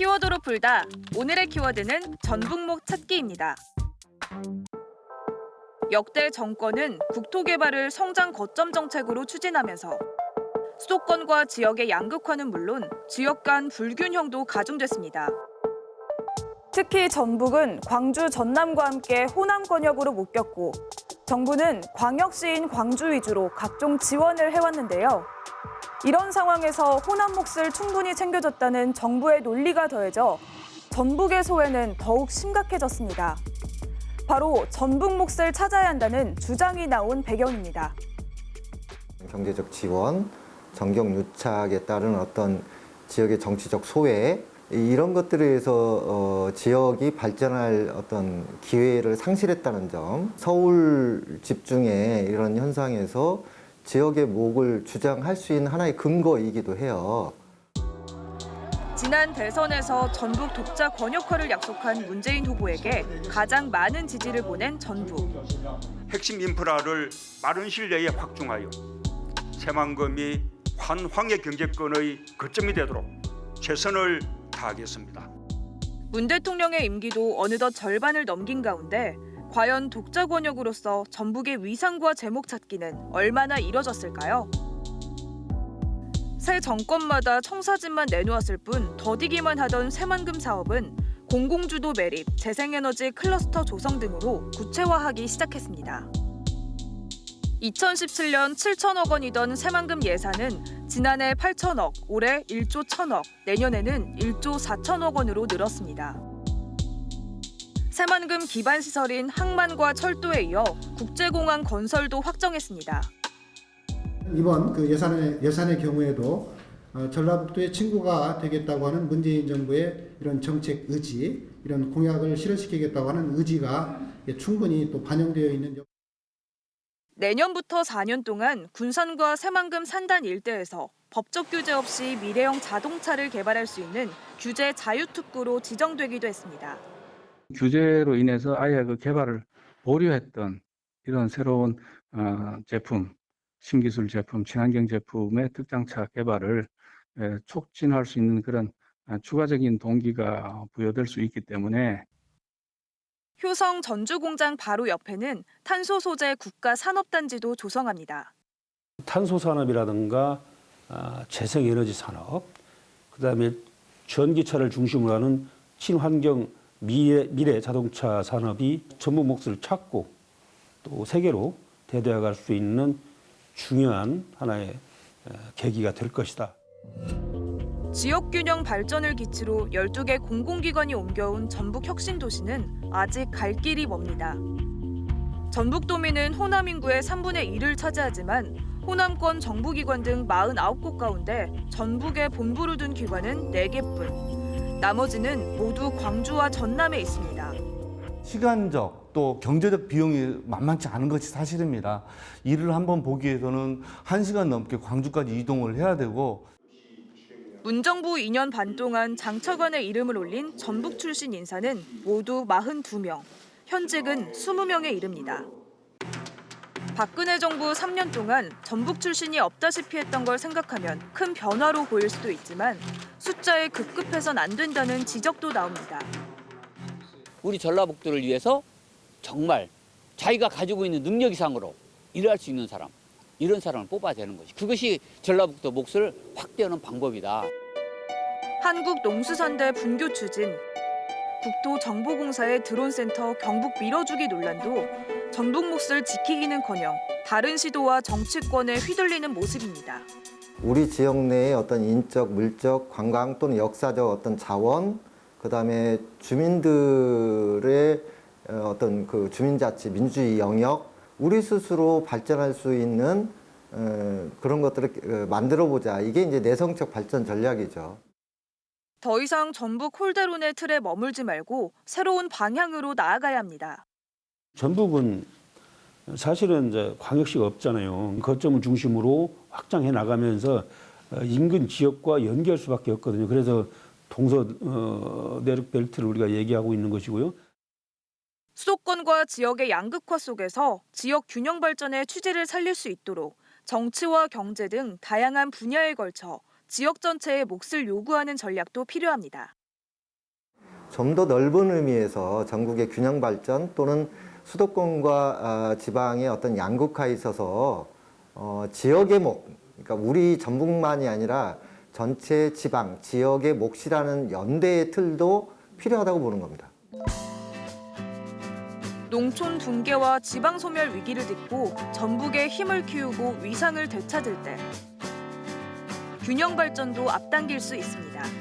키워드로 풀다. 오늘의 키워드는 전북목 찾기입니다. 역대 정권은 국토개발을 성장 거점 정책으로 추진하면서 수도권과 지역의 양극화는 물론 지역 간 불균형도 가중됐습니다. 특히 전북은 광주, 전남과 함께 호남 권역으로 묶였고 정부는 광역시인 광주 위주로 각종 지원을 해왔는데요. 이런 상황에서 호남 몫을 충분히 챙겨줬다는 정부의 논리가 더해져 전북의 소외는 더욱 심각해졌습니다. 바로 전북 몫을 찾아야 한다는 주장이 나온 배경입니다. 경제적 지원, 정경 유착에 따른 어떤 지역의 정치적 소외, 이런 것들에 의해서 지역이 발전할 어떤 기회를 상실했다는 점, 서울 집중의 이런 현상에서 지역의 몫을 주장할 수 있는 하나의 근거이기도 해요. 지난 대선에서 전북 독자 권역화를 약속한 문재인 후보에게 가장 많은 지지를 보낸 전북. 핵심 인프라를 빠른 시일 내에 확충하여 새만금이 환황의 경제권의 거점이 되도록 최선을 다하겠습니다. 문 대통령의 임기도 어느덧 절반을 넘긴 가운데 과연 독자 권역으로서 전북의 위상과 제목 찾기는 얼마나 이뤄졌을까요? 새 정권마다 청사진만 내놓았을 뿐 더디기만 하던 새만금 사업은 공공주도 매립, 재생에너지 클러스터 조성 등으로 구체화하기 시작했습니다. 2017년 7천억 원이던 새만금 예산은 지난해 8천억, 올해 1조 1천억, 내년에는 1조 4천억 원으로 늘었습니다. 새만금 기반시설인 항만과 철도에 이어 국제공항 건설도 확정했습니다. 이번 그 예산의 경우에도 전라북도의 친구가 되겠다고 하는 문재인 정부의 이런 정책 의지, 이런 공약을 실현시키겠다고 하는 의지가 충분히 또 반영되어 있는. 내년부터 4년 동안 군산과 새만금 산단 일대에서 법적 규제 없이 미래형 자동차를 개발할 수 있는 규제 자유특구로 지정되기도 했습니다. 규제로 인해서 아예 그 개발을 보류했던 이런 새로운 제품, 신기술 제품, 친환경 제품의 특장차 개발을 촉진할 수 있는 그런 추가적인 동기가 부여될 수 있기 때문에 효성 전주공장 바로 옆에는 탄소 소재 국가 산업단지도 조성합니다. 탄소 산업이라든가 재생에너지 산업, 그다음에 전기차를 중심으로 하는 친환경 미래 자동차 산업이 전북 몫을 찾고 또 세계로 대대해갈 수 있는 중요한 하나의 계기가 될 것이다. 지역균형 발전을 기치로 12개 공공기관이 옮겨온 전북혁신도시는 아직 갈 길이 멉니다. 전북도민은 호남 인구의 3분의 1을 차지하지만 호남권 정부기관 등 49곳 가운데 전북에 본부를 둔 기관은 4개뿐. 나머지는 모두 광주와 전남에 있습니다. 시간적 또 경제적 비용이 만만치 않은 것이 사실입니다. 이를 한번 보기 위해서는 1시간 넘게 광주까지 이동을 해야 되고. 문정부 2년 반 동안 장차관의 이름을 올린 전북 출신 인사는 모두 42명, 현직은 20명에 이릅니다. 박근혜 정부 3년 동안 전북 출신이 없다시피 했던 걸 생각하면 큰 변화로 보일 수도 있지만 숫자에 급급해선 안 된다는 지적도 나옵니다. 우리 전라북도를 위해서 정말 자기가 가지고 있는 능력 이상으로 일할 수 있는 사람, 이런 사람을 뽑아야 되는 것이. 그것이 전라북도 몫을 확대하는 방법이다. 한국농수산대 분교 추진, 국토정보공사의 드론센터 경북 밀어주기 논란도 전북 몫을 지키기는커녕 다른 시도와 정치권에 휘둘리는 모습입니다. 우리 지역 내의 어떤 인적, 물적, 관광 또는 역사적 어떤 자원, 그다음에 주민들의 어떤 그 주민자치, 민주주의 영역, 우리 스스로 발전할 수 있는 그런 것들을 만들어보자. 이게 이제 내성적 발전 전략이죠. 더 이상 전북 홀대론의 틀에 머물지 말고 새로운 방향으로 나아가야 합니다. 전북은 사실은 이제 광역시가 없잖아요. 거점을 중심으로 확장해 나가면서 인근 지역과 연계할 수밖에 없거든요. 그래서 동서 내륙 벨트를 우리가 얘기하고 있는 것이고요. 수도권과 지역의 양극화 속에서 지역 균형 발전의 취지를 살릴 수 있도록 정치와 경제 등 다양한 분야에 걸쳐 지역 전체의 몫을 요구하는 전략도 필요합니다. 좀 더 넓은 의미에서 전국의 균형 발전 또는 수도권과 지방의 어떤 양극화에 있어서 지역의 몫, 그러니까 우리 전북만이 아니라 전체 지방, 지역의 몫이라는 연대의 틀도 필요하다고 보는 겁니다. 농촌 붕괴와 지방 소멸 위기를 딛고 전북의 힘을 키우고 위상을 되찾을 때 균형 발전도 앞당길 수 있습니다.